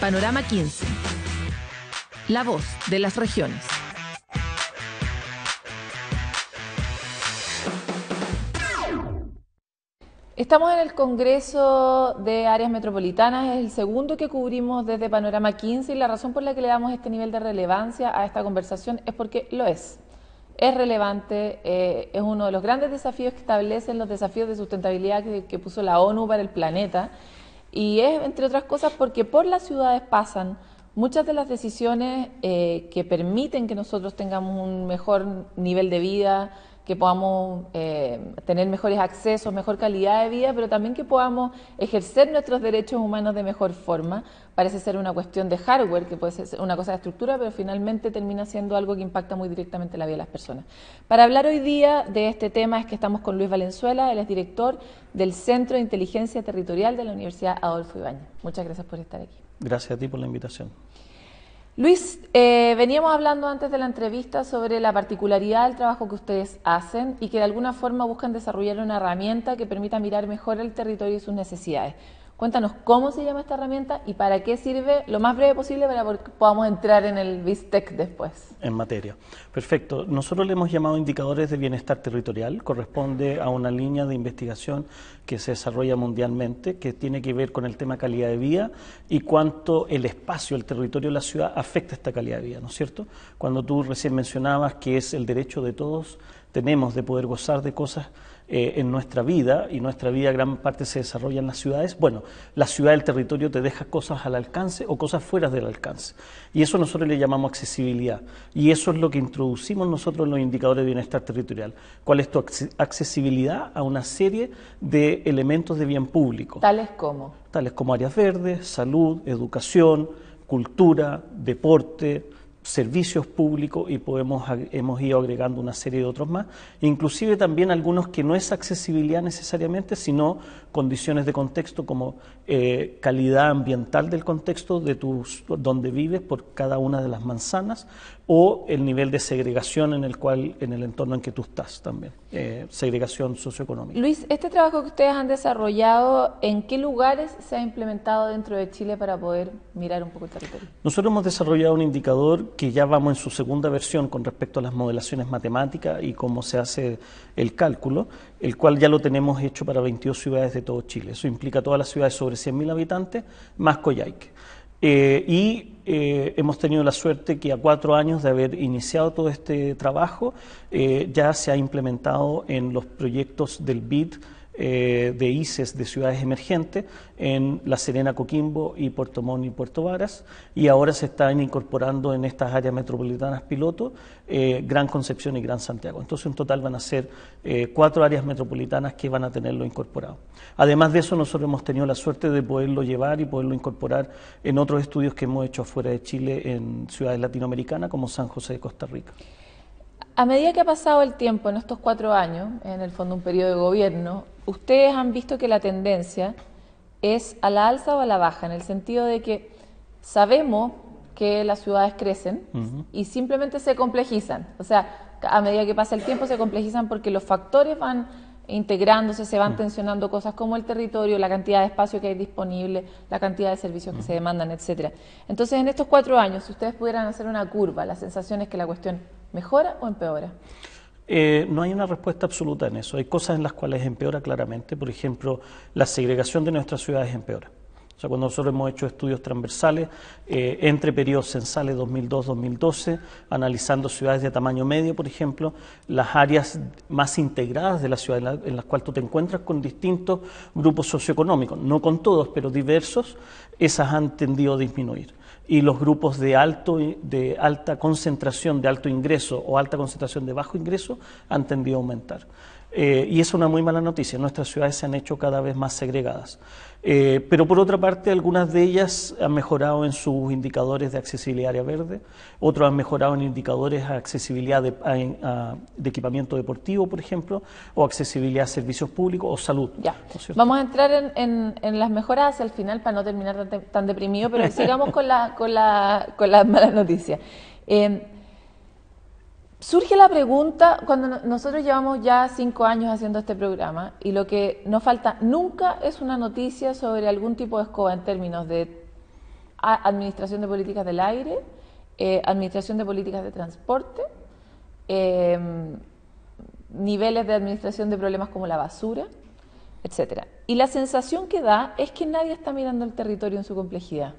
Panorama 15. La voz de las regiones. Estamos en el Congreso de Áreas Metropolitanas, es el segundo que cubrimos desde Panorama 15 y la razón por la que le damos este nivel de relevancia a esta conversación es porque lo es. Es relevante, es uno de los grandes desafíos que establecen los desafíos de sustentabilidad que puso la ONU para el planeta y es, entre otras cosas, porque por las ciudades pasan muchas de las decisiones que permiten que nosotros tengamos un mejor nivel de vida, que podamos tener mejores accesos, mejor calidad de vida, pero también que podamos ejercer nuestros derechos humanos de mejor forma. Parece ser una cuestión de hardware, que puede ser una cosa de estructura, pero finalmente termina siendo algo que impacta muy directamente la vida de las personas. Para hablar hoy día de este tema es que estamos con Luis Valenzuela, él es director del Centro de Inteligencia Territorial de la Universidad Adolfo Ibáñez. Muchas gracias por estar aquí. Gracias a ti por la invitación. Luis, veníamos hablando antes de la entrevista sobre la particularidad del trabajo que ustedes hacen y que de alguna forma buscan desarrollar una herramienta que permita mirar mejor el territorio y sus necesidades. Cuéntanos cómo se llama esta herramienta y para qué sirve lo más breve posible para que podamos entrar en el BizTech después. En materia. Perfecto. Nosotros le hemos llamado indicadores de bienestar territorial. Corresponde a una línea de investigación que se desarrolla mundialmente, que tiene que ver con el tema calidad de vida y cuánto el espacio, el territorio de la ciudad afecta esta calidad de vida, ¿no es cierto? Cuando tú recién mencionabas que es el derecho de todos, tenemos de poder gozar de cosas en nuestra vida, y nuestra vida gran parte se desarrolla en las ciudades. Bueno, la ciudad, el territorio te deja cosas al alcance o cosas fuera del alcance. Y eso nosotros le llamamos accesibilidad. Y eso es lo que introducimos nosotros en los indicadores de bienestar territorial. ¿Cuál es tu accesibilidad a una serie de elementos de bien público? ¿Tales como? Tales como áreas verdes, salud, educación, cultura, deporte, servicios públicos y hemos ido agregando una serie de otros más, inclusive también algunos que no es accesibilidad necesariamente, sino condiciones de contexto como calidad ambiental del contexto de donde vives por cada una de las manzanas o el nivel de segregación en el entorno en que tú estás también, segregación socioeconómica. Luis, este trabajo que ustedes han desarrollado, ¿en qué lugares se ha implementado dentro de Chile para poder mirar un poco el territorio? Nosotros hemos desarrollado un indicador que ya vamos en su segunda versión con respecto a las modelaciones matemáticas y cómo se hace el cálculo, el cual ya lo tenemos hecho para 22 ciudades de todo Chile. Eso implica todas las ciudades sobre 100.000 habitantes, más Coyhaique. Hemos tenido la suerte que a 4 años de haber iniciado todo este trabajo, ya se ha implementado en los proyectos del BID, de ICES de ciudades emergentes en La Serena, Coquimbo y Puerto Montt y Puerto Varas, y ahora se están incorporando en estas áreas metropolitanas piloto Gran Concepción y Gran Santiago. Entonces en total van a ser 4 áreas metropolitanas que van a tenerlo incorporado. Además de eso, nosotros hemos tenido la suerte de poderlo llevar y poderlo incorporar en otros estudios que hemos hecho afuera de Chile en ciudades latinoamericanas como San José de Costa Rica. A medida que ha pasado el tiempo en estos 4 años, en el fondo un periodo de gobierno, ¿ustedes han visto que la tendencia es a la alza o a la baja? En el sentido de que sabemos que las ciudades crecen y simplemente se complejizan. O sea, a medida que pasa el tiempo se complejizan porque los factores van integrándose, se van tensionando cosas como el territorio, la cantidad de espacio que hay disponible, la cantidad de servicios que se demandan, etcétera. Entonces, en estos 4 años, si ustedes pudieran hacer una curva, la sensación es que la cuestión ¿mejora o empeora? No hay una respuesta absoluta en eso. Hay cosas en las cuales empeora claramente. Por ejemplo, la segregación de nuestras ciudades empeora. O sea, cuando nosotros hemos hecho estudios transversales entre periodos censales 2002-2012, analizando ciudades de tamaño medio, por ejemplo, las áreas más integradas de la ciudad en las cuales tú te encuentras con distintos grupos socioeconómicos, no con todos, pero diversos, esas han tendido a disminuir. Y los grupos de alta concentración de alto ingreso o alta concentración de bajo ingreso han tendido a aumentar. Y es una muy mala noticia, nuestras ciudades se han hecho cada vez más segregadas. Pero por otra parte, algunas de ellas han mejorado en sus indicadores de accesibilidad área verde, otros han mejorado en indicadores de accesibilidad de equipamiento deportivo, por ejemplo, o accesibilidad a servicios públicos o salud. Ya, ¿no? Vamos a entrar en las mejoras hacia el final para no terminar tan deprimido, pero sigamos con las malas noticias. Surge la pregunta, cuando nosotros llevamos ya 5 años haciendo este programa y lo que nos falta nunca es una noticia sobre algún tipo de escoba en términos de administración de políticas del aire, administración de políticas de transporte, niveles de administración de problemas como la basura, etcétera. Y la sensación que da es que nadie está mirando el territorio en su complejidad.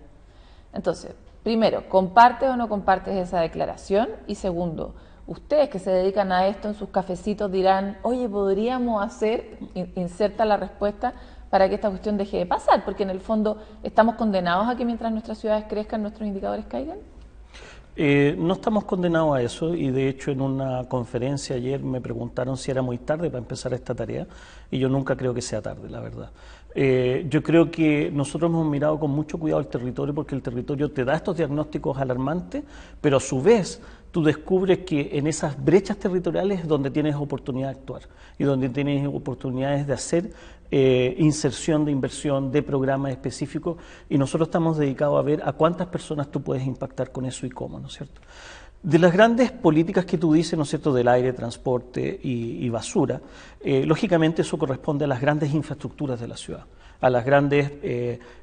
Entonces, primero, ¿compartes o no compartes esa declaración? Y segundo, ustedes que se dedican a esto en sus cafecitos dirán, oye, podríamos hacer, inserta la respuesta, para que esta cuestión deje de pasar, porque en el fondo estamos condenados a que mientras nuestras ciudades crezcan, nuestros indicadores caigan. No estamos condenados a eso y de hecho en una conferencia ayer me preguntaron si era muy tarde para empezar esta tarea y yo nunca creo que sea tarde, la verdad. Yo creo que nosotros hemos mirado con mucho cuidado el territorio porque el territorio te da estos diagnósticos alarmantes, pero a su vez tú descubres que en esas brechas territoriales es donde tienes oportunidad de actuar y donde tienes oportunidades de hacer inserción de inversión, de programas específicos y nosotros estamos dedicados a ver a cuántas personas tú puedes impactar con eso y cómo, ¿no es cierto? De las grandes políticas que tú dices, ¿no es cierto?, del aire, transporte y basura, lógicamente eso corresponde a las grandes infraestructuras de la ciudad, a los grandes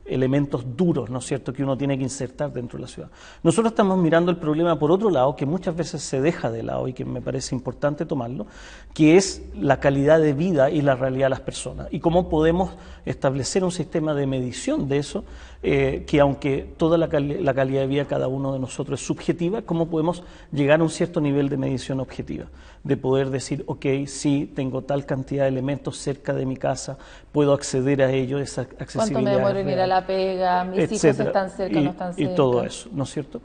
elementos duros, ¿no es cierto?, que uno tiene que insertar dentro de la ciudad. Nosotros estamos mirando el problema por otro lado, que muchas veces se deja de lado y que me parece importante tomarlo, que es la calidad de vida y la realidad de las personas. Y cómo podemos establecer un sistema de medición de eso, que aunque toda la calidad de vida de cada uno de nosotros es subjetiva, cómo podemos llegar a un cierto nivel de medición objetiva, de poder decir, ok, sí, tengo tal cantidad de elementos cerca de mi casa, puedo acceder a ellos, esa accesibilidad. ¿Cuánto me demoro en ir a la pega? ¿Mis hijos están cerca o no están cerca? Y todo eso, ¿no es cierto?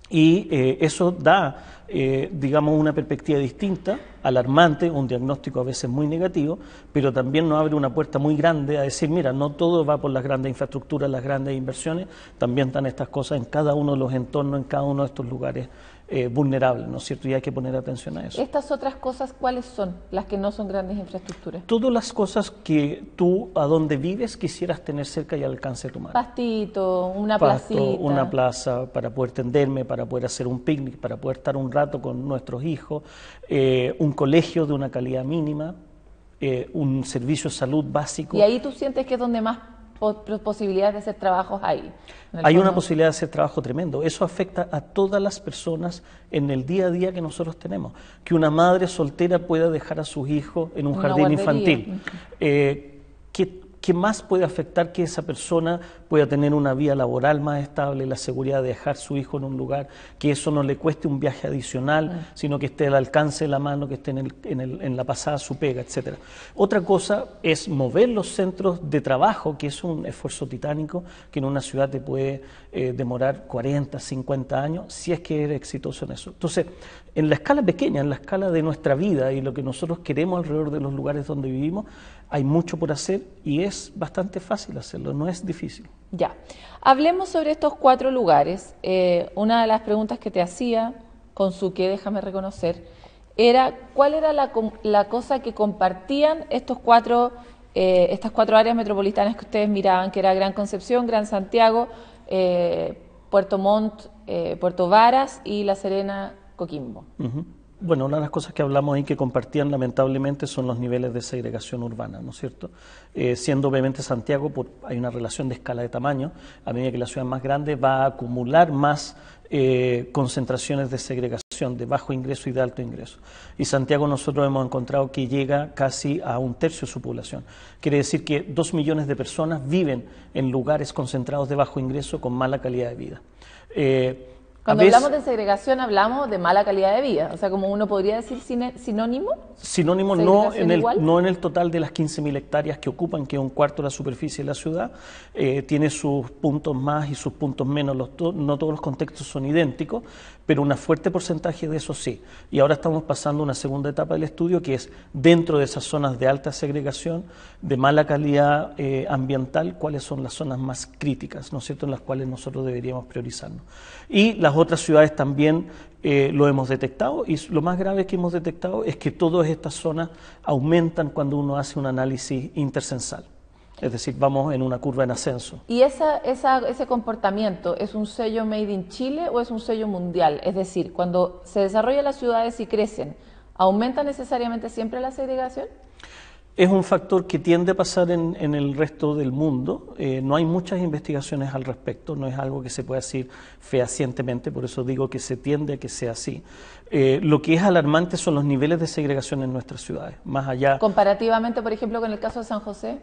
Y eso da, digamos, una perspectiva distinta, alarmante, un diagnóstico a veces muy negativo, pero también nos abre una puerta muy grande a decir, mira, no todo va por las grandes infraestructuras, las grandes inversiones, también están estas cosas en cada uno de los entornos, en cada uno de estos lugares vulnerables, ¿no es cierto? Y hay que poner atención a eso. ¿Estas otras cosas cuáles son, las que no son grandes infraestructuras? Todas las cosas que tú, a donde vives, quisieras tener cerca y al alcance de tu mano. Pastito, una Pasto, placita. una plaza para poder tenderme, para poder hacer un picnic, para poder estar un rato con nuestros hijos, un colegio de una calidad mínima, un servicio de salud básico. Y ahí tú sientes que es donde más posibilidades de hacer trabajos hay. Hay una posibilidad de hacer trabajo tremendo. Eso afecta a todas las personas en el día a día que nosotros tenemos. Que una madre soltera pueda dejar a sus hijos en un jardín infantil. ¿Qué más puede afectar que esa persona pueda tener una vida laboral más estable, la seguridad de dejar a su hijo en un lugar, que eso no le cueste un viaje adicional, sino que esté al alcance de la mano, que esté en la pasada su pega, etcétera? Otra cosa es mover los centros de trabajo, que es un esfuerzo titánico, que en una ciudad te puede demorar 40, 50 años, si es que eres exitoso en eso. Entonces, en la escala pequeña, en la escala de nuestra vida y lo que nosotros queremos alrededor de los lugares donde vivimos, hay mucho por hacer y es bastante fácil hacerlo, no es difícil. Ya, hablemos sobre estos 4 lugares. Una de las preguntas que te hacía, Consuque, déjame reconocer, era cuál era la cosa que compartían estas 4 áreas metropolitanas que ustedes miraban, que era Gran Concepción, Gran Santiago, Puerto Montt, Puerto Varas y La Serena, Coquimbo. Bueno, una de las cosas que hablamos ahí que compartían lamentablemente son los niveles de segregación urbana, ¿no es cierto? Siendo obviamente Santiago, hay una relación de escala de tamaño, a medida que la ciudad es más grande va a acumular más concentraciones de segregación de bajo ingreso y de alto ingreso. Y Santiago nosotros hemos encontrado que llega casi a 1/3 de su población. Quiere decir que 2 millones de personas viven en lugares concentrados de bajo ingreso con mala calidad de vida. Cuando hablamos de segregación hablamos de mala calidad de vida, o sea, como uno podría decir sinónimo. Sinónimo no en el total de las 15.000 hectáreas que ocupan, que es 1/4 de la superficie de la ciudad, tiene sus puntos más y sus puntos menos, no todos los contextos son idénticos, pero un fuerte porcentaje de eso sí. Y ahora estamos pasando a una segunda etapa del estudio que es dentro de esas zonas de alta segregación, de mala calidad ambiental, cuáles son las zonas más críticas, ¿no es cierto?, en las cuales nosotros deberíamos priorizarnos. Y las otras ciudades también lo hemos detectado y lo más grave que hemos detectado es que todas estas zonas aumentan cuando uno hace un análisis intercensal. Es decir, vamos en una curva en ascenso. ¿Y ese comportamiento es un sello made in Chile o es un sello mundial? Es decir, cuando se desarrollan las ciudades y crecen, ¿aumenta necesariamente siempre la segregación? Es un factor que tiende a pasar en el resto del mundo. No hay muchas investigaciones al respecto, no es algo que se pueda decir fehacientemente, por eso digo que se tiende a que sea así. Lo que es alarmante son los niveles de segregación en nuestras ciudades, más allá. Comparativamente, por ejemplo, con el caso de San José.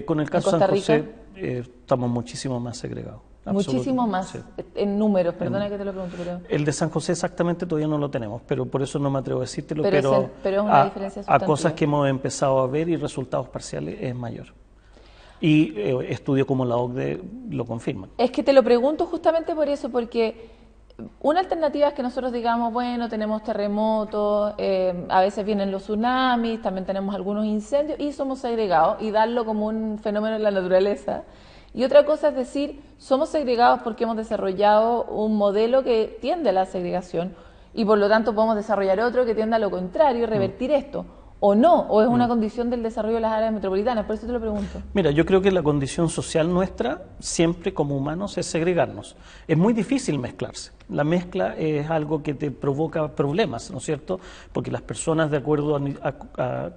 Con el caso de San José estamos muchísimo más segregados. Muchísimo más, sí. En números, perdona que te lo pregunto. Pero... El de San José exactamente todavía no lo tenemos, pero por eso no me atrevo a decírtelo, pero es una diferencia sustantiva. A cosas que hemos empezado a ver y resultados parciales es mayor. Y estudios como la OCDE lo confirman. Es que te lo pregunto justamente por eso, porque una alternativa es que nosotros digamos, bueno, tenemos terremotos, a veces vienen los tsunamis, también tenemos algunos incendios y somos segregados y darlo como un fenómeno en la naturaleza. Y otra cosa es decir, somos segregados porque hemos desarrollado un modelo que tiende a la segregación y por lo tanto podemos desarrollar otro que tiende a lo contrario y revertir esto. ¿O no? ¿O es una condición del desarrollo de las áreas metropolitanas? Por eso te lo pregunto. Mira, yo creo que la condición social nuestra, siempre como humanos, es segregarnos. Es muy difícil mezclarse. La mezcla es algo que te provoca problemas, ¿no es cierto? Porque las personas, de acuerdo a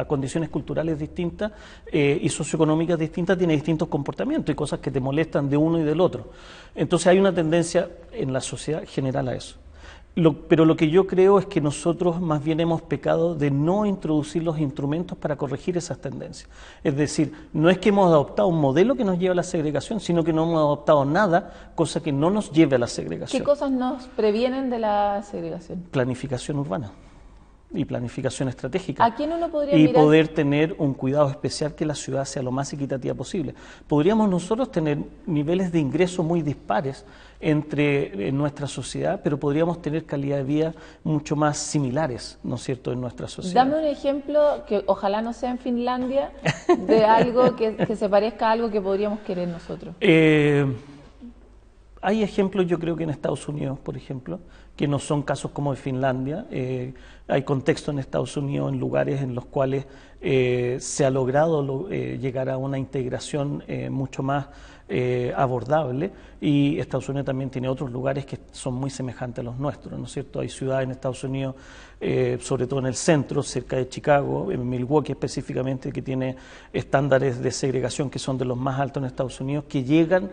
condiciones culturales distintas y socioeconómicas distintas, tienen distintos comportamientos y cosas que te molestan de uno y del otro. Entonces hay una tendencia en la sociedad general a eso. Pero lo que yo creo es que nosotros más bien hemos pecado de no introducir los instrumentos para corregir esas tendencias. Es decir, no es que hemos adoptado un modelo que nos lleve a la segregación, sino que no hemos adoptado nada, cosa que no nos lleve a la segregación. ¿Qué cosas nos previenen de la segregación? Planificación urbana y planificación estratégica. ¿A quién uno podría y mirar? Poder tener un cuidado especial que la ciudad sea lo más equitativa posible. Podríamos nosotros tener niveles de ingreso muy dispares en nuestra sociedad, pero podríamos tener calidad de vida mucho más similares, ¿no es cierto?, en nuestra sociedad. Dame un ejemplo, que ojalá no sea en Finlandia, de algo que se parezca a algo que podríamos querer nosotros. Hay ejemplos, yo creo que en Estados Unidos, por ejemplo, que no son casos como de Finlandia. Hay contextos en Estados Unidos, en lugares en los cuales se ha logrado llegar a una integración mucho más abordable, y Estados Unidos también tiene otros lugares que son muy semejantes a los nuestros, ¿no es cierto? Hay ciudades en Estados Unidos, sobre todo en el centro, cerca de Chicago, en Milwaukee específicamente, que tiene estándares de segregación que son de los más altos en Estados Unidos, que llegan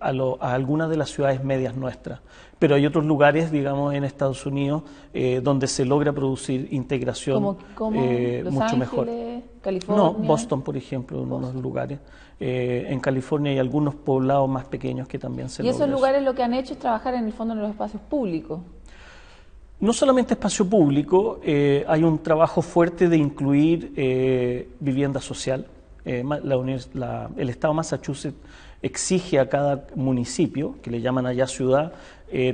a algunas de las ciudades medias nuestras. Pero hay otros lugares, digamos, en Estados Unidos donde se logra producir integración ¿Como Los mucho Ángeles, mejor. California? No, Boston, por ejemplo, en unos lugares. En California hay algunos poblados más pequeños que también se logran. Y esos lugares lo que han hecho es trabajar en el fondo en los espacios públicos. No solamente espacio público, hay un trabajo fuerte de incluir vivienda social. El Estado de Massachusetts exige a cada municipio, que le llaman allá ciudad,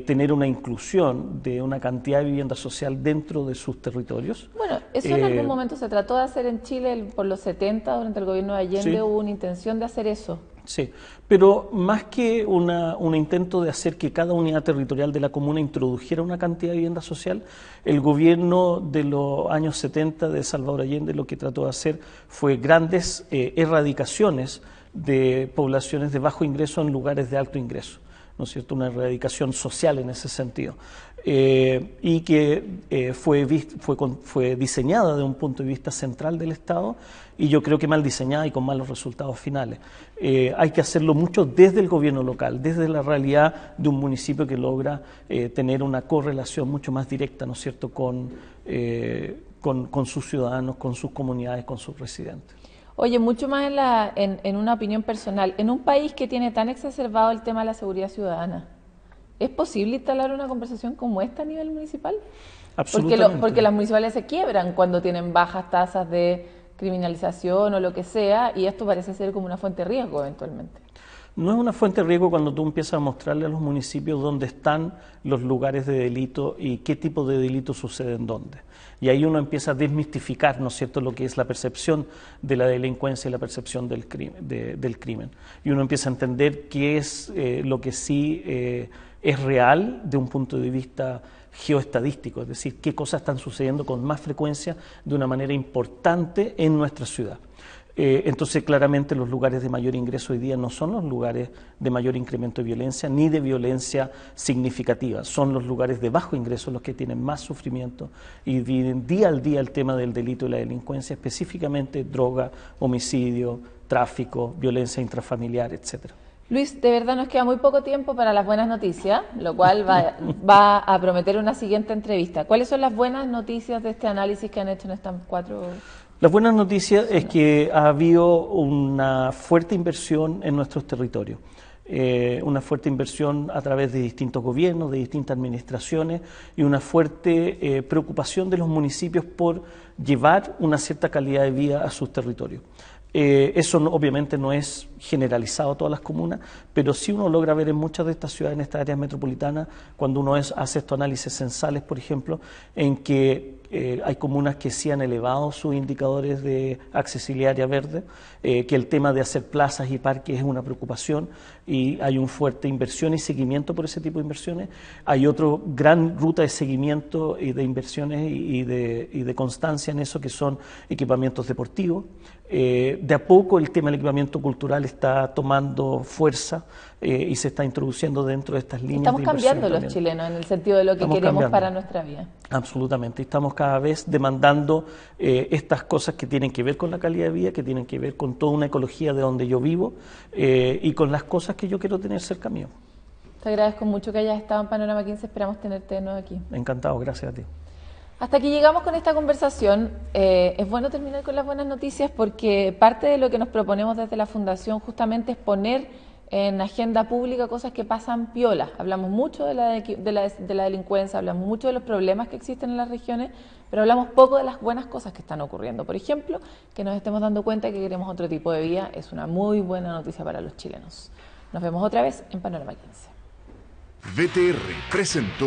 tener una inclusión de una cantidad de vivienda social dentro de sus territorios. Bueno, eso en algún momento se trató de hacer en Chile por los 70, durante el gobierno de Allende. Sí. Hubo una intención de hacer eso. Sí, pero más que un intento de hacer que cada unidad territorial de la comuna introdujera una cantidad de vivienda social, el gobierno de los años 70 de Salvador Allende lo que trató de hacer fue grandes erradicaciones de poblaciones de bajo ingreso en lugares de alto ingreso, ¿no es cierto? Una erradicación social en ese sentido, y que fue diseñada de un punto de vista central del Estado, y yo creo que mal diseñada y con malos resultados finales. Hay que hacerlo mucho desde el gobierno local, desde la realidad de un municipio que logra tener una correlación mucho más directa, ¿no es cierto?, con sus ciudadanos, con sus comunidades, con sus residentes. Oye, mucho más en una opinión personal, en un país que tiene tan exacerbado el tema de la seguridad ciudadana, ¿es posible instalar una conversación como esta a nivel municipal? Absolutamente. Porque las municipalidades se quiebran cuando tienen bajas tasas de criminalización o lo que sea, y esto parece ser como una fuente de riesgo eventualmente. No es una fuente de riesgo cuando tú empiezas a mostrarle a los municipios dónde están los lugares de delito y qué tipo de delito sucede en dónde. Y ahí uno empieza a desmistificar, ¿no es cierto?, lo que es la percepción de la delincuencia y la percepción del crimen. Y uno empieza a entender qué es lo que sí es real de un punto de vista geoestadístico, es decir, qué cosas están sucediendo con más frecuencia de una manera importante en nuestra ciudad. Entonces, claramente los lugares de mayor ingreso hoy día no son los lugares de mayor incremento de violencia ni de violencia significativa. Son los lugares de bajo ingreso los que tienen más sufrimiento y viven día al día el tema del delito y la delincuencia, específicamente droga, homicidio, tráfico, violencia intrafamiliar, etcétera. Luis, de verdad nos queda muy poco tiempo para las buenas noticias, lo cual va a prometer una siguiente entrevista. ¿Cuáles son las buenas noticias de este análisis que han hecho en estas 4? Las buenas noticias es que ha habido una fuerte inversión en nuestros territorios. Una fuerte inversión a través de distintos gobiernos, de distintas administraciones y una fuerte preocupación de los municipios por llevar una cierta calidad de vida a sus territorios. Eso obviamente no es generalizado a todas las comunas, pero sí uno logra ver en muchas de estas ciudades, en estas áreas metropolitanas, cuando uno hace estos análisis censales, por ejemplo, en que hay comunas que sí han elevado sus indicadores de accesibilidad área verde, que el tema de hacer plazas y parques es una preocupación y hay una fuerte inversión y seguimiento por ese tipo de inversiones. Hay otra gran ruta de seguimiento y de inversiones y de constancia en eso, que son equipamientos deportivos. De a poco el tema del equipamiento cultural está tomando fuerza y se está introduciendo dentro de estas líneas. Estamos cambiando los chilenos en el sentido de lo que queremos para nuestra vida. Absolutamente. Estamos cada vez demandando estas cosas que tienen que ver con la calidad de vida, que tienen que ver con toda una ecología de donde yo vivo y con las cosas que yo quiero tener cerca mío. Te agradezco mucho que hayas estado en Panorama 15. Esperamos tenerte de nuevo aquí. Encantado. Gracias a ti. Hasta aquí llegamos con esta conversación. Es bueno terminar con las buenas noticias porque parte de lo que nos proponemos desde la Fundación justamente es poner en agenda pública cosas que pasan piola. Hablamos mucho de la delincuencia, hablamos mucho de los problemas que existen en las regiones, pero hablamos poco de las buenas cosas que están ocurriendo. Por ejemplo, que nos estemos dando cuenta que queremos otro tipo de vida es una muy buena noticia para los chilenos. Nos vemos otra vez en Panorama 15. VTR presentó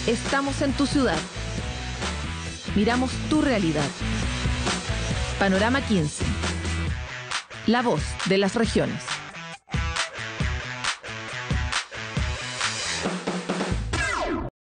Estamos en tu ciudad. Miramos tu realidad. Panorama 15. La voz de las regiones.